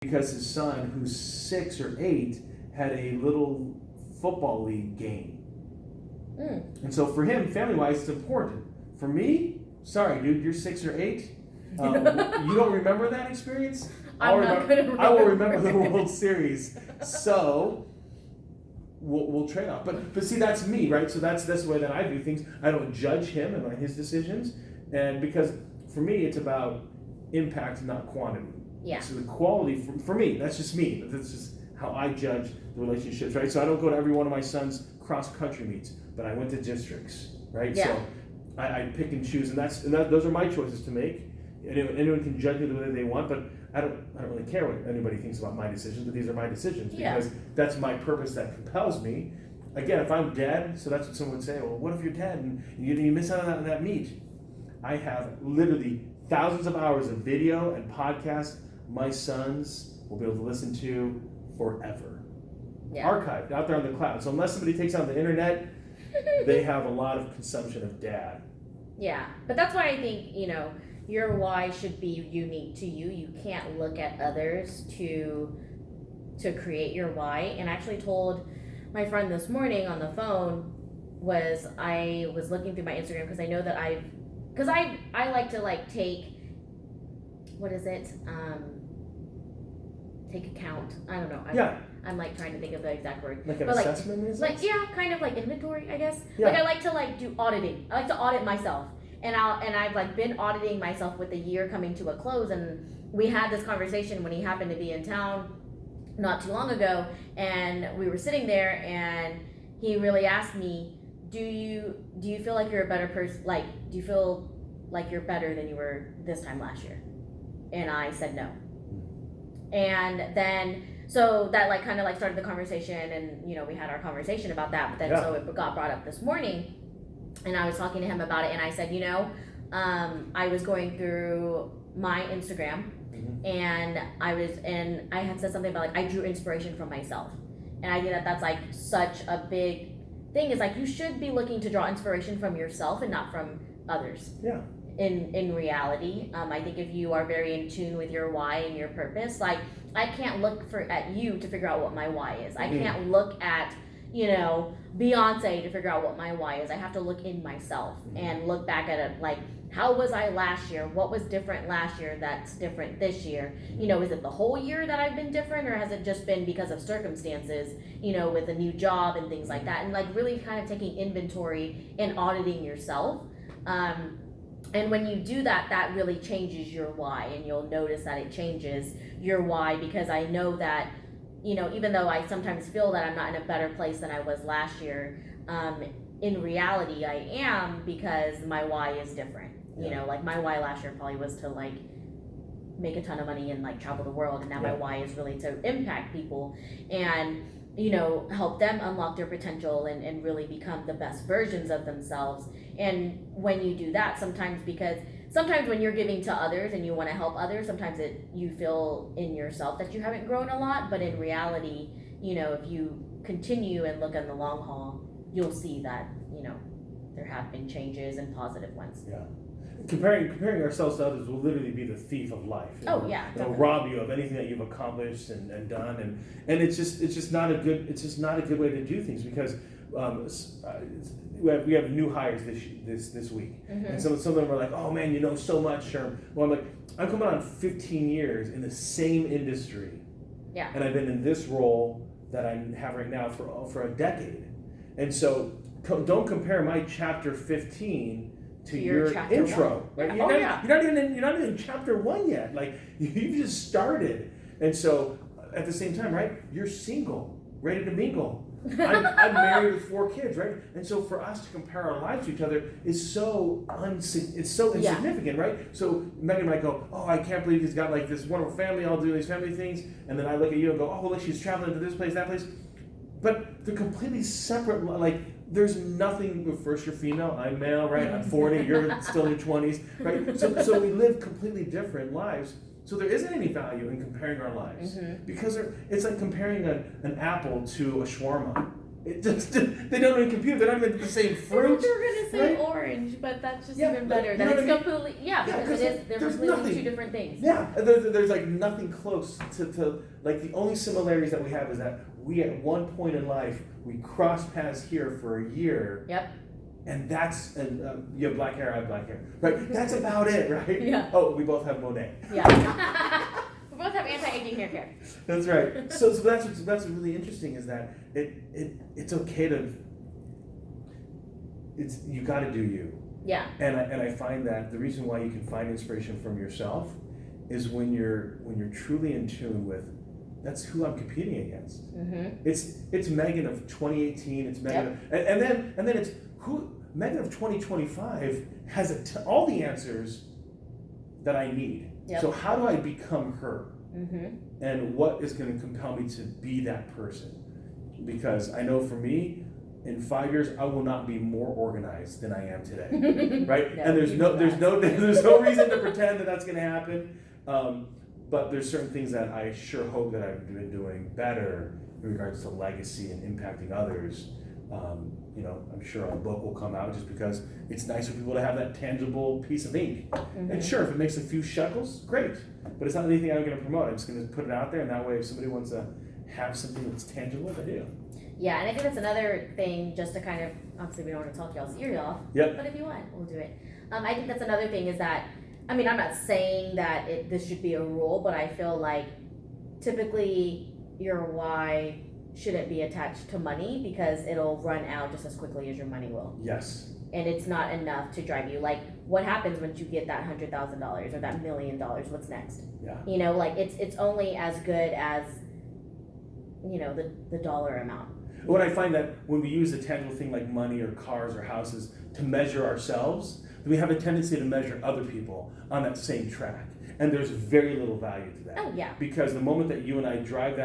because his son, who's 6 or 8, had a little football league game. And so for him, family-wise, it's important. For me, sorry, dude, you're 6 or 8. You don't remember that experience? I will remember the World Series. So we'll trade off. But see, that's me, right? So that's the way that I do things. I don't judge him and his decisions, and because for me, it's about impact, not quantity. Yeah. So the quality for me, that's just me. That's just how I judge the relationships, right? So I don't go to every one of my son's cross-country meets, but I went to districts, right? Yeah. So I pick and choose, and those are my choices to make. Anyone can judge me the way they want, but I don't really care what anybody thinks about my decisions, but these are my decisions because that's my purpose that compels me. Again, if I'm dead, so that's what someone would say, well, what if you're dead and you miss out on that meet? I have literally thousands of hours of video and podcasts my sons will be able to listen to forever. Yeah. Archived out there on the cloud. So unless somebody takes on the internet, they have a lot of consumption of dad. Yeah, but that's why I think, your why should be unique to you. You can't look at others to create your why. And I actually told my friend this morning on the phone I was looking through my Instagram because I know that I like to take, what is it? Take account. I don't know. I'm trying to think of the exact word. Like an assessment? Kind of like inventory, I guess. Yeah. I like to do auditing. I like to audit myself. And I've been auditing myself with the year coming to a close, and we had this conversation when he happened to be in town not too long ago, and we were sitting there, and he really asked me, do you feel like you're a better person? Do you feel like you're better than you were this time last year? And I said no. And then so that started the conversation, and we had our conversation about that. But then so it got brought up this morning. And I was talking to him about it, and I said, I was going through my Instagram, and I had said something about I drew inspiration from myself, and I think that's such a big thing. Is you should be looking to draw inspiration from yourself and not from others. Yeah. In reality, I think if you are very in tune with your why and your purpose, I can't look at you to figure out what my why is. I can't look at Beyonce to figure out what my why is. I have to look in myself and look back at it how was I last year? What was different last year that's different this year? Is it the whole year that I've been different, or has it just been because of circumstances, with a new job and things like that? And really kind of taking inventory and auditing yourself. And when you do that, that really changes your why, and you'll notice that it changes your why, because I know that even though I sometimes feel that I'm not in a better place than I was last year, in reality I am, because my why is different. My why last year probably was to make a ton of money and travel the world, and now my why is really to impact people and help them unlock their potential and really become the best versions of themselves. And when you do that, sometimes when you're giving to others and you want to help others, sometimes you feel in yourself that you haven't grown a lot. But in reality, if you continue and look in the long haul, you'll see that, there have been changes and positive ones. Yeah. Comparing ourselves to others will literally be the thief of life. It'll rob you of anything that you've accomplished and done, and it's just not a good way to do things, because we have new hires this week, and some of them are like, oh man, you know so much. Well, I'm like, I'm coming on 15 years in the same industry, and I've been in this role that I have right now for a decade, and so don't compare my chapter 15 to your intro, right? You're not even in chapter 1 yet. You've just started, and so at the same time, right? You're single, ready to mingle. I'm married with 4 kids, right? And so for us to compare our lives to each other is so insignificant, right? So Megan might go, oh, I can't believe he's got this wonderful family, all doing these family things, and then I look at you and go, oh, look, she's traveling to this place, that place. But they're completely separate. There's nothing. First, you're female, I'm male, right? I'm 40, you're still in your 20s, right? So we live completely different lives. So there isn't any value in comparing our lives, because it's like comparing an apple to a shawarma. It just they don't even compute. They're not even the same I fruit. thought you were gonna say right? orange, but that's just Yeah, even but better. you That know it's what I mean? completely because because it is. They're there's completely nothing. two different things. Yeah, there's like nothing close to like the only similarities that we have is that we at one point in life we crossed paths here for a year. Yep. And that's you have black hair, I have black hair, right? That's about it, right? Yeah. Oh, we both have Monet. Yeah. We both have anti-aging hair care. That's right. So that's what's really interesting is that it's okay to you got to do you. Yeah. And I find that the reason why you can find inspiration from yourself is when you're truly in tune with that's who I'm competing against. Mm-hmm. It's Megan of 2018. It's Megan, and then it's who Megan of 2025 has all the answers that I need. Yep. So how do I become her? Mm-hmm. And what is going to compel me to be that person? Because I know for me, in 5 years, I will not be more organized than I am today, right? No, and there's no reason to pretend that that's going to happen. But there's certain things that I sure hope that I've been doing better in regards to legacy and impacting others. I'm sure a book will come out just because it's nice for people to have that tangible piece of ink. Mm-hmm. And sure, if it makes a few shekels, great. But it's not anything I'm going to promote. I'm just going to put it out there, and that way, if somebody wants to have something that's tangible, they do. Yeah, and I think that's another thing, just to kind of, obviously we don't want to talk y'all's ears off, Yep. but if you want, we'll do it. I think that's another thing is that, I'm not saying that this should be a rule, but I feel like typically your why shouldn't be attached to money because it'll run out just as quickly as your money will. Yes. And it's not enough to drive you. Like, what happens once you get that $100,000 or that $1 million? What's next? Yeah. It's only as good as, the dollar amount. What I find that when we use a tangible thing like money or cars or houses to measure ourselves, we have a tendency to measure other people on that same track. And there's very little value to that. Oh, yeah. Because the moment that you and I drive